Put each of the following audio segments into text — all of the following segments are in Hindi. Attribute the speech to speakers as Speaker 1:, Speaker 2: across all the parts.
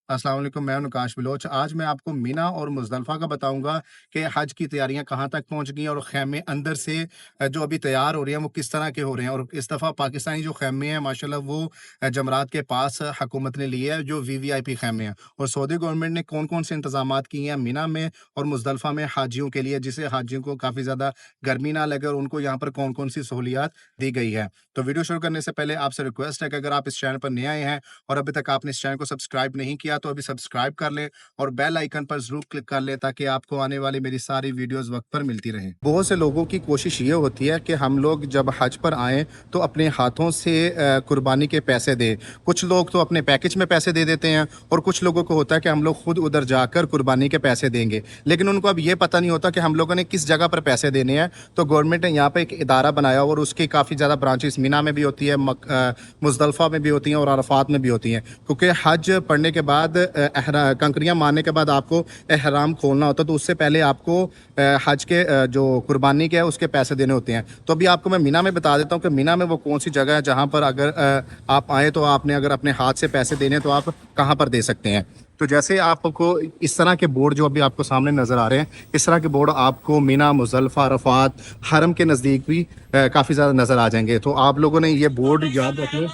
Speaker 1: अस्सलाम वालेकुम, मैं हूं नकाश बलोच। आज मैं आपको मिना और मुज़दलिफ़ा का बताऊंगा कि हज की तैयारियां कहां तक पहुंच गई हैं और खैमे अंदर से जो अभी तैयार हो रहे हैं वो किस तरह के हो रहे हैं। और इस दफ़ा पाकिस्तानी जो खैमे हैं माशाल्लाह वो जमरात के पास हुकूमत ने लिए है जो वीवीआईपी खैमे हैं। और सऊदी गवर्नमेंट ने कौन कौन से इंतजाम किए हैं मिना में और मुज़दलिफ़ा में हाजियों के लिए, जिससे हाजियों को काफ़ी ज़्यादा गर्मी ना लगे और उनको यहाँ पर कौन कौन सी सहूलियात दी गई है। तो वीडियो शुरू करने से पहले आपसे रिक्वेस्ट है कि अगर आप इस चैनल पर नए आए हैं और अभी तक आपने इस चैनल को सब्सक्राइब नहीं किया तो अभी सब्सक्राइब कर लें और बेल आइकन पर जरूर क्लिक कर लें ताकि आपको आने वाली मेरी सारी वीडियोस वक्त पर मिलती रहें। बहुत से लोगों की कोशिश ये होती है कि हम लोग जब हज पर आएँ तो अपने हाथों से कुर्बानी के पैसे दें। कुछ लोग तो अपने पैकेज में पैसे दे देते हैं और कुछ लोगों को होता है कि हम लोग खुद उधर जाकर कुर्बानी के पैसे देंगे, लेकिन उनको अब ये पता नहीं होता कि हम लोगों ने किस जगह पर पैसे देने हैं। तो गवर्नमेंट ने यहाँ पे एक इदारा बनाया और उसकी काफ़ी ज़्यादा ब्रांचेस मिना में भी होती है, मुज़दलिफ़ा में भी होती हैं और अरफात में भी होती हैं। क्योंकि हज पढ़ने के बाद कंकरियाँ मारने के बाद आपको एहराम खोलना होता है, तो उससे पहले आपको हज के जो कुर्बानी के है उसके पैसे देने होते हैं। तो अभी आपको मैं मिना में बता देता हूँ कि मिना में वो कौन सी जगह है जहाँ पर अगर आप आए तो आपने अगर अपने हाथ से पैसे देने हैं तो आप कहाँ पर दे सकते हैं। तो जैसे आपको इस तरह के बोर्ड जो अभी आपको सामने नज़र आ रहे हैं, इस तरह के बोर्ड आपको मिना, मुज़दलिफ़ा, अरफात, हरम के नज़दीक भी काफ़ी ज़्यादा नज़र आ जाएंगे। तो आप लोगों ने ये बोर्ड याद रख लें,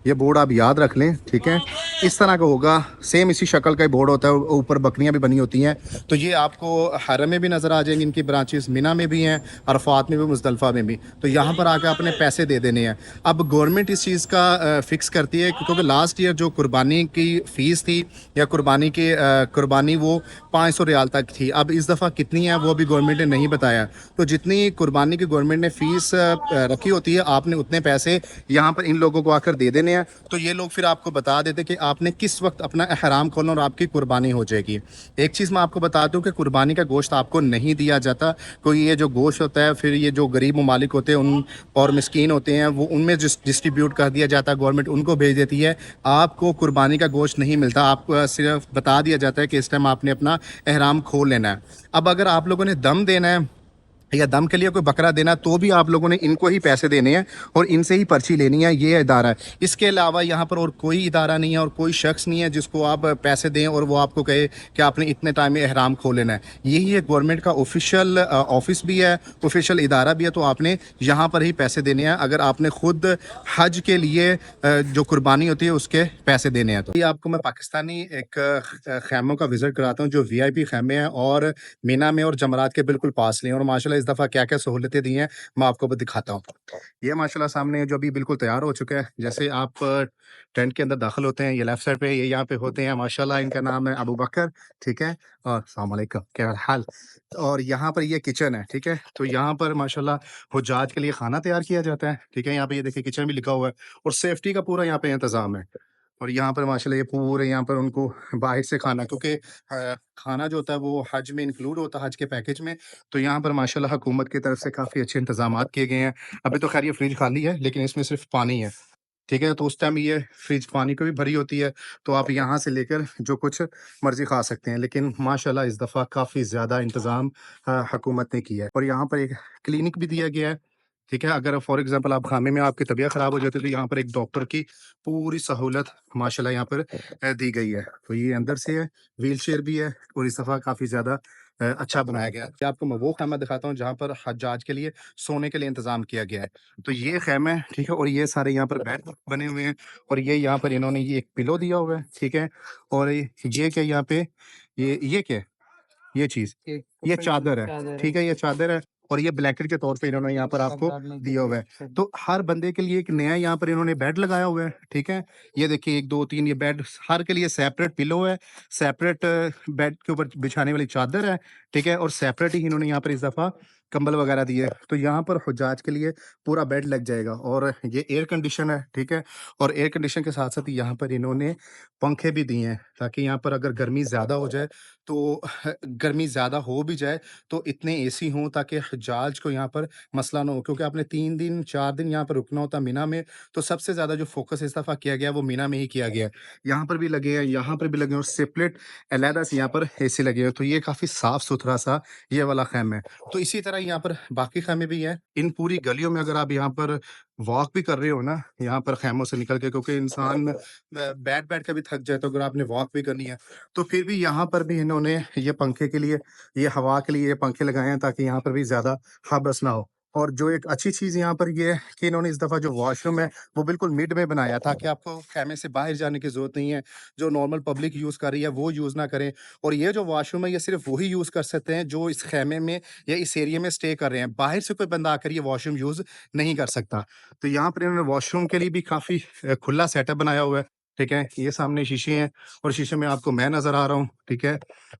Speaker 1: ये बोर्ड आप याद रख लें, ठीक है। इस तरह का होगा, सेम इसी शक्ल का ही बोर्ड होता है, ऊपर बकरियां भी बनी होती हैं। तो ये आपको हरम में भी नज़र आ जाएंगी, इनकी ब्रांचेस मिना में भी हैं, अरफात में भी, मुज़दलिफ़ा में भी। तो यहाँ पर आकर अपने पैसे दे देने हैं। अब गवर्नमेंट इस चीज़ का फिक्स करती है क्योंकि लास्ट ईयर जो कुर्बानी की फ़ीस थी या कुर्बानी वो 500 रियाल तक थी। अब इस दफ़ा कितनी है वो भी गवर्नमेंट ने नहीं बताया। तो जितनी कुर्बानी की गवर्नमेंट ने फ़ीस रखी होती है, आपने उतने पैसे यहाँ पर इन लोगों को आकर दे देने हैं। तो ये लोग फिर आपको बता देते कि आपने किस वक्त अपना एहराम खोलना और आपकी कुर्बानी हो जाएगी। एक चीज़ मैं आपको बता दूं कि कुर्बानी का गोश्त आपको नहीं दिया जाता। कोई ये जो गोश्त होता है फिर ये जो गरीब ममालिक होते हैं उन और मिस्कीन होते हैं वो उनमें डिस्ट्रीब्यूट कर दिया जाता है, गवर्नमेंट उनको भेज देती है। आपको कुर्बानी का गोश्त नहीं मिलता, आपको सिर्फ बता दिया जाता है कि इस टाइम आपने अपना एहराम खोल लेना है। अब अगर आप लोगों ने दम देना है या दम के लिए कोई बकरा देना तो भी आप लोगों ने इनको ही पैसे देने हैं और इनसे ही पर्ची लेनी है, ये इदारा है। इसके अलावा यहाँ पर और कोई इदारा नहीं है और कोई शख्स नहीं है जिसको आप पैसे दें और वो आपको कहे कि आपने इतने टाइम में एहराम खोल लेना है। यही एक गवर्नमेंट का ऑफिशियल ऑफिस भी है, ऑफिशियल इदारा भी है। तो आपने यहाँ पर ही पैसे देने हैं अगर आपने खुद हज के लिए जो कुर्बानी होती है उसके पैसे देने हैं। तो ये आपको मैं पाकिस्तानी एक खैमों का विजिट कराता हूँ जो वीआईपी खैमे हैं और मीना में और जमरात के बिल्कुल पास लिए। और माशाल्लाह इस दफ़ा क्या-क्या सहूलतें दी हैं, मैं आपको भी दिखाता हूँ। ये माशाल्लाह सामने जो अभी बिल्कुल तैयार हो चुका है। जैसे आप टेंट के अंदर दाखिल होते हैं, ये लेफ्ट साइड पे ये यहाँ पे होते हैं माशाल्लाह, इनका नाम है अबू बकर, ठीक है? और अस्सलाम वालेकुम, क्या हाल? और यहाँ पर ये किचन है, ठीक है? तो यहाँ पर माशाल्लाह हुज्जाज के लिए खाना तैयार किया जाता है, ठीक है? यहाँ पे ये देखिए किचन भी लिखा हुआ है और सेफ्टी का पूरा यहाँ पे इंतज़ाम है। और यहाँ पर माशाल्लाह ये पूरे यहाँ पर उनको बाहर से खाना, क्योंकि खाना जो होता है वो हज में इंक्लूड होता है, हज के पैकेज में। तो यहाँ पर माशाल्लाह हुकूमत की तरफ से काफ़ी अच्छे इंतज़ामात किए गए हैं। अभी तो ख़ैर ये फ्रिज खाली है लेकिन इसमें सिर्फ़ पानी है, ठीक है? तो उस टाइम ये फ्रिज पानी की भी भरी होती है, तो आप यहाँ से लेकर जो कुछ मर्ज़ी खा सकते हैं। लेकिन माशाल्लाह इस दफ़ा काफ़ी ज़्यादा इंतज़ाम हुकूमत ने किया है। और यहाँ पर एक क्लिनिक भी दिया गया है, ठीक है? अगर फॉर एग्ज़ाम्पल आप खाने में आपकी तबीयत ख़राब हो जाती है तो यहाँ पर एक डॉक्टर की पूरी सहूलत माशाल्लाह यहाँ पर दी गई है। तो ये अंदर से है, व्हीलचेयर भी है और इस दफ़ा काफ़ी ज़्यादा अच्छा बनाया गया है। ये आपको मैं वो ख़ैमा दिखाता हूँ जहाँ पर हज्जाज के लिए सोने के लिए इंतज़ाम किया गया है। तो ये ख़ैमा है, ठीक है? और ये सारे यहाँ पर बेड बने हुए हैं और ये यहाँ पर इन्होंने ये एक पिलो दिया हुआ है, ठीक है? और ये क्या यहाँ पे ये क्या है? ये चीज़, ये चादर है, ठीक है? ये चादर है और ये ब्लैंकेट के तौर पे इन्होंने यहाँ पर आपको दिया हुआ है। तो हर बंदे के लिए एक नया यहाँ पर इन्होंने बेड लगाया हुआ है, ठीक है? ये देखिए 1, 2, 3 ये बेड हर के लिए सेपरेट पिलो है, सेपरेट बेड के ऊपर बिछाने वाली चादर है, ठीक है? और सेपरेट ही इन्होंने यहाँ पर इस दफ़ा कंबल वगैरह दिए हैं। तो यहाँ पर हुज्जाज के लिए पूरा बेड लग जाएगा और ये एयर कंडीशन है, ठीक है? और एयर कंडीशन के साथ-साथ यहाँ पर इन्होंने पंखे भी दिए हैं ताकि यहाँ पर अगर गर्मी ज़्यादा हो जाए तो गर्मी ज़्यादा हो भी जाए तो इतने एसी हों ताकि हज्जाज को यहाँ पर मसला ना हो, क्योंकि आपने 3 दिन 4 दिन यहाँ पर रुकना होता है मीना में। तो सबसे ज़्यादा जो फ़ोकस इस दफ़ा किया गया है वो मीना में ही किया गया है। यहाँ पर भी लगे हैं, यहाँ पर भी लगे हैं और सेपरेट अलहदा से यहाँ पर एसी लगे हैं। तो ये काफ़ी साफ़-सुथरा सा ये वाला ख़ैम है। तो इसी तरह तरह यहाँ पर बाकी ख़ैमे भी हैं। इन पूरी गलियों में अगर आप यहाँ पर वॉक भी कर रहे हो ना, यहाँ पर ख़ैमों से निकल के, क्योंकि इंसान बैठ-बैठ के भी थक जाए, तो अगर आपने वॉक भी करनी है, तो फिर भी यहाँ पर भी इन्होंने ये पंखे के लिए, ये हवा के लिए ये पंखे लगाए हैं, ताकि यहाँ पर भी ज़्यादा हब्स ना हो। और जो एक अच्छी चीज़ यहाँ पर ये है कि इन्होंने इस दफ़ा जो वॉशरूम है, वो बिल्कुल मिड में बनाया, ताकि आपको ख़ैमे से बाहर जाने की ज़रूरत नहीं है। जो नॉर्मल पब्लिक यूज़ कर रही है, वो यूज़ ना करें। और ये जो वॉशरूम है, ये सिर्फ़ वही यूज़ कर सकते हैं जो इस ख़ैमे में या इस एरिया में स्टे कर रहे हैं। बाहर से कोई बंदा आकर ये वॉशरूम यूज़ नहीं कर सकता। तो यहाँ पर इन्होंने वॉशरूम के लिए भी काफ़ी खुला सेटअप बनाया हुआ है, ठीक है? ये सामने शीशे हैं और शीशे में आपको मैं नज़र आ रहा हूँ, ठीक है?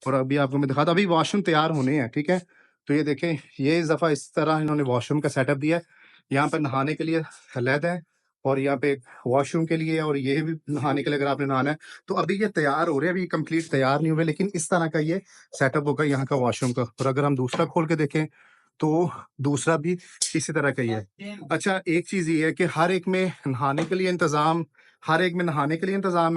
Speaker 1: और अभी आपको मैं दिखाता हूँ, अभी वॉशरूम तैयार होने हैं, ठीक है? तो ये देखें, ये इस दफ़ा इस तरह इन्होंने वॉशरूम का सेटअप दिया है। यहाँ पर नहाने के लिए अलग है और यहाँ पे वॉशरूम के लिए, और ये भी नहाने के लिए अगर आपने नहाना है। तो अभी ये तैयार हो रहे हैं, अभी कंप्लीट तैयार नहीं हुए, लेकिन इस तरह का ये सेटअप होगा यहाँ का वॉशरूम का। और अगर हम दूसरा खोल के देखें, तो दूसरा भी इसी तरह का ही है। अच्छा, एक चीज़ ये है कि हर एक में नहाने के लिए इंतज़ाम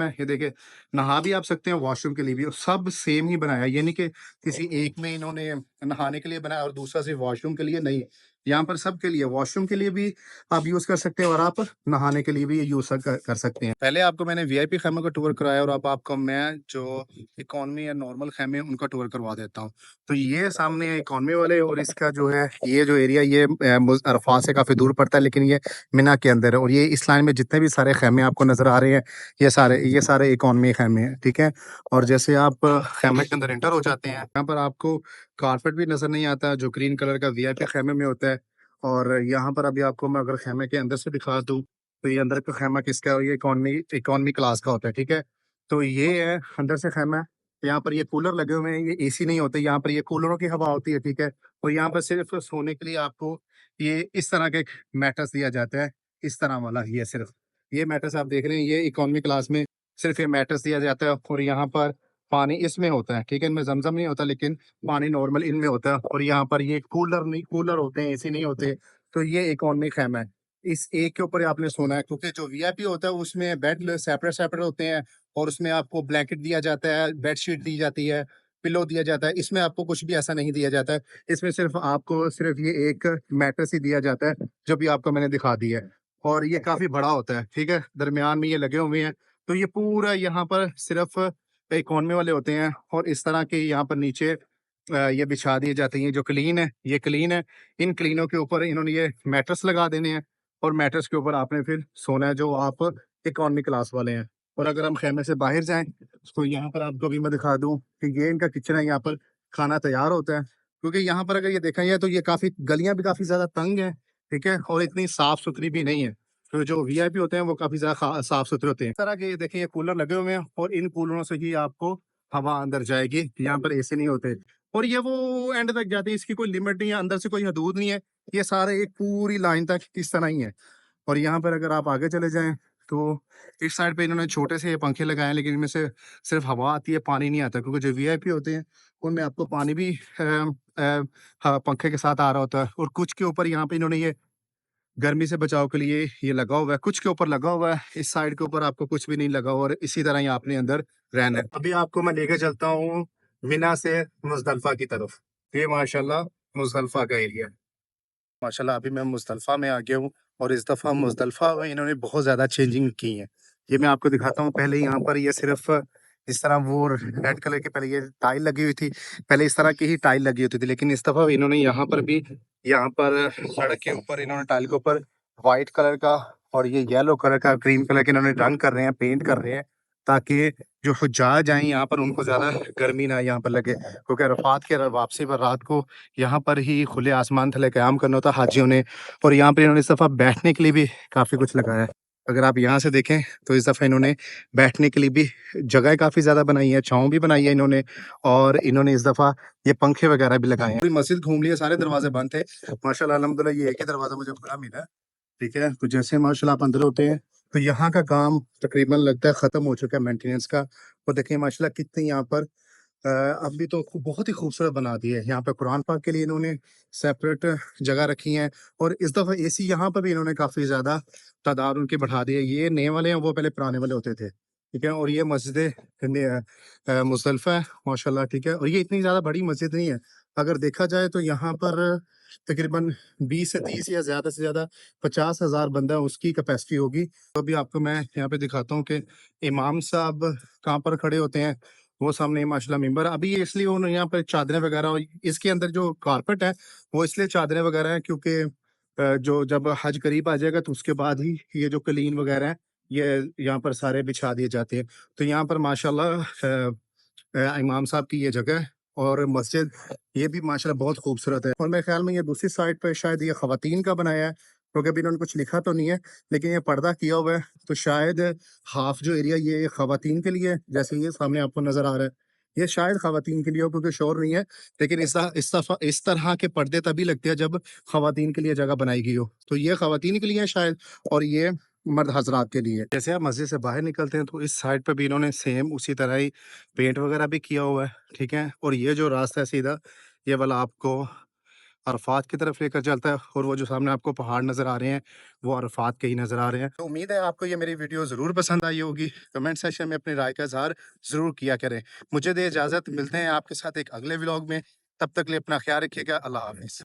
Speaker 1: है। ये देखिए, नहा भी आप सकते हैं, वॉशरूम के लिए भी, और सब सेम ही बनाया है। ये नहीं कि किसी एक में इन्होंने नहाने के लिए बनाया और दूसरा सिर्फ़ वॉशरूम के लिए, नहीं। यहाँ पर सबके लिए, वॉशरूम के लिए भी आप यूज़ कर सकते हैं और आप नहाने के लिए भी ये यूज़ कर सकते हैं। पहले आपको मैंने वीआईपी ख़ैमे का टूर कराया और अब आपको मैं जो इकॉनमी या नॉर्मल ख़ैमे हैं, उनका टूर करवा देता हूँ। तो ये सामने है इकॉनमी वाले, और इसका जो है, ये जो एरिया, ये अरफात से काफ़ी दूर पड़ता है, लेकिन ये मिना के अंदर है। और ये इस लाइन में जितने भी सारे ख़ैमे आपको नज़र आ रहे हैं, ये सारे इकॉनमी ख़ैमे हैं, ठीक है? और जैसे आप ख़ैमे के अंदर एंटर हो जाते हैं, यहाँ पर आपको कारपेट भी नज़र नहीं आता, जो ग्रीन कलर का वीआईपी ख़ैमे में होता है। और यहाँ पर अभी आपको मैं अगर ख़ैमे के अंदर से दिखा दूँ, तो ये अंदर का ख़ैमा किसका है? ये इकॉनमी इकॉनमी क्लास का होता है, ठीक है? तो ये है अंदर से ख़ैमा। यहाँ पर ये कूलर लगे हुए हैं, ये एसी नहीं होते, यहाँ पर ये कूलरों की हवा होती है, ठीक है? और यहाँ पर सिर्फ़ सोने के लिए आपको ये इस तरह का एक मैट्रेस दिया जाता है, इस तरह वाला, ये सिर्फ़। ये मैट्रेस आप देख रहे हैं, ये इकॉनमी क्लास में सिर्फ़ ये मैट्रेस दिया जाता है, और यहाँ पर पानी इसमें होता है, ठीक है? इनमें ज़मज़म नहीं होता, लेकिन पानी नॉर्मल इनमें होता है। और यहाँ पर ये कूलर होते हैं, एसी नहीं होते। तो ये इकॉनमी ख़ैमा है। इस एक के ऊपर आपने सोना है, क्योंकि जो वीआईपी होता है उसमें बेड सेपरेट-सेपरेट होते हैं, और उसमें आपको ब्लैंकेट दिया जाता है, बेडशीट दी जाती है, पिलो दिया जाता है। इसमें आपको कुछ भी ऐसा नहीं दिया जाता है। इसमें सिर्फ़ ये एक मैट्रेस ही दिया जाता है, जो भी आपको मैंने दिखा दी है। और ये काफ़ी बड़ा होता है, ठीक है? दरमियान में ये लगे हुए हैं। तो ये पूरा यहाँ पर सिर्फ़ इकॉनमी वाले होते हैं, और इस तरह के यहाँ पर नीचे ये बिछा दिए जाते हैं। ये जो क्लीन है, ये क्लीन है। इन क्लीनों के ऊपर इन्होंने ये मैट्रेस लगा देने हैं, और मैट्रेस के ऊपर आपने फिर सोना है, जो आप इकॉनमी क्लास वाले हैं। और अगर हम खेमे से बाहर जाएँ, तो यहाँ पर आपको अभी मैं दिखा दूँ कि ये इनका किचन है, यहाँ पर खाना तैयार होता है। क्योंकि यहाँ पर अगर ये देखा जाए, तो ये काफ़ी गलियाँ भी काफ़ी ज़्यादा तंग हैं, ठीक है? और इतनी साफ-सुथरी भी नहीं है। तो जो वीआईपी होते हैं, वो काफ़ी ज़्यादा साफ-सुथरे होते हैं। इस तरह के ये देखें, ये कूलर लगे हुए हैं, और इन कूलरों से ही आपको हवा अंदर जाएगी। यहाँ पर एसी नहीं होते। और ये वो एंड तक जाती है, इसकी कोई लिमिट नहीं है, अंदर से कोई हदूद नहीं है। ये सारे एक पूरी लाइन तक इस तरह ही है। और यहाँ पर अगर आप आगे चले जाएँ, तो इस साइड पे इन्होंने छोटे से ये पंखे लगाए हैं, लेकिन इनमें से सिर्फ़ हवा आती है, पानी नहीं आता, क्योंकि जो वीआईपी होते हैं, उनमें आपको पानी भी पंखे के साथ आ रहा होता है। और कुछ के ऊपर यहाँ पे इन्होंने ये गर्मी से बचाव के लिए ये लगा हुआ है, कुछ के ऊपर लगा हुआ है, इस साइड के ऊपर आपको कुछ भी नहीं लगा हुआ, और इसी तरह ही आपने अंदर रहना है। अभी आपको मैं लेके चलता हूँ मिना से मुज़दलिफ़ा की तरफ। ये माशाल्लाह मुज़दलिफ़ा का एरिया है। माशाल्लाह अभी मैं मुज़दलिफ़ा में आ गया हूँ, और इस दफ़ा मुज़दलिफ़ा में इन्होंने बहुत ज़्यादा चेंजिंग की है। ये मैं आपको दिखाता हूँ। पहले यहाँ पर ये सिर्फ़ इस तरह वो रेड कलर की पहले ये टाइल लगी हुई थी। पहले इस तरह की ही टाइल लगी होती थी, लेकिन इस दफ़ा इन्होंने यहाँ पर सड़क के ऊपर इन्होंने टाइल के ऊपर व्हाइट कलर का और ये येलो कलर का, क्रीम कलर के इन्होंने रंग कर रहे हैं, पेंट कर रहे हैं, ताकि जो हुज्जाज आएँ यहाँ पर, उनको ज़्यादा गर्मी ना यहाँ पर लगे। क्योंकि अरफ़ात की वापसी पर रात को यहाँ पर ही खुले आसमान तले क़याम करना होता है हाजियों ने। और यहाँ पे इन्होंने इस दफ़ा बैठने के लिए भी काफ़ी कुछ लगाया है। अगर आप यहाँ से देखें, तो इस दफ़ा इन्होंने बैठने के लिए भी जगह काफ़ी ज़्यादा बनाई है, छाँव भी बनाई है इन्होंने, और इन्होंने इस दफ़ा ये पंखे वगैरह भी लगाए हैं। पूरी मस्जिद घूम ली है, सारे दरवाज़े बंद थे। माशाल्लाह अल्हम्दुलिल्लाह ये एक ही दरवाज़ा मुझे खुला मिला, ठीक है? तो जैसे माशाल्लाह आप अंदर होते हैं, तो यहाँ का काम तकरीबन लगता है ख़त्म हो चुका है मेंटेनेंस का। और देखिए माशाल्लाह कितनी यहाँ पर अभी तो बहुत ही खूबसूरत बना दी है। यहाँ पे कुरान पाक के लिए इन्होंने सेपरेट जगह रखी है, और इस दफ़ा एसी यहाँ पर भी इन्होंने काफ़ी ज़्यादा तादाद उनकी बढ़ा दी है। ये नए वाले हैं, वो पहले पुराने वाले होते थे, ठीक है? और ये मस्जिद मुज़दलिफ़ा है माशाल्लाह, ठीक है? और ये इतनी ज़्यादा बड़ी मस्जिद नहीं है, अगर देखा जाए तो यहाँ पर तकरीबन 20 से 30 या ज़्यादा से ज़्यादा 50,000 बंदा उसकी कैपेसिटी होगी। तो अभी आपको मैं यहाँ पे दिखाता हूँ कि इमाम साहब कहाँ पर खड़े होते हैं, वो सामने माशाल्लाह मिंबर है। अभी ये इसलिए उन्होंने यहाँ पे चादरें वगैरह और इसके अंदर जो कारपेट है, वो इसलिए चादरें वगैरह हैं क्योंकि जो जब हज करीब आ जाएगा तो उसके बाद ही ये जो कलीन वगैरह हैं, ये यहाँ पर सारे बिछा दिए जाते हैं। तो यहाँ पर माशाल्लाह इमाम साहब की ये जगह है और मस्जिद ये भी माशाल्लाह बहुत खूबसूरत है और मेरे ख्याल में ये दूसरी साइड पे शायद ये ख़वातीन का बनाया है, क्योंकि अभी इन्होंने कुछ लिखा तो नहीं है, लेकिन ये पर्दा किया हुआ है, तो शायद हाफ जो एरिया ये ख़वातीन के लिए है, जैसे ये सामने आपको नज़र आ रहा है। ये शायद ख़वातीन के लिए हो क्योंकि शोर नहीं है, लेकिन इस तरह के पर्दे तभी लगते हैं जब ख़वातीन के लिए जगह बनाई गई हो। तो ये ख़वातीन के लिए है शायद और ये मर्द हज़रात के लिए। जैसे आप मस्जिद से बाहर निकलते हैं तो इस साइड पे भी इन्होंने सेम उसी तरह ही पेंट वगैरह भी किया हुआ है, ठीक है? और ये जो रास्ता है सीधा, ये वाला आपको अरफात की तरफ लेकर चलता है और वो जो सामने आपको पहाड़ नज़र आ रहे हैं, वो अरफात के ही नज़र आ रहे हैं। तो उम्मीद है आपको ये मेरी वीडियो ज़रूर पसंद आई होगी। कमेंट सेक्शन में अपनी राय का इज़हार ज़रूर किया करें। मुझे दें इजाज़त, मिलते हैं आपके साथ एक अगले व्लॉग में। तब तक के लिए अपना ख़्याल रखिएगा। अल्लाह हाफ़िज़।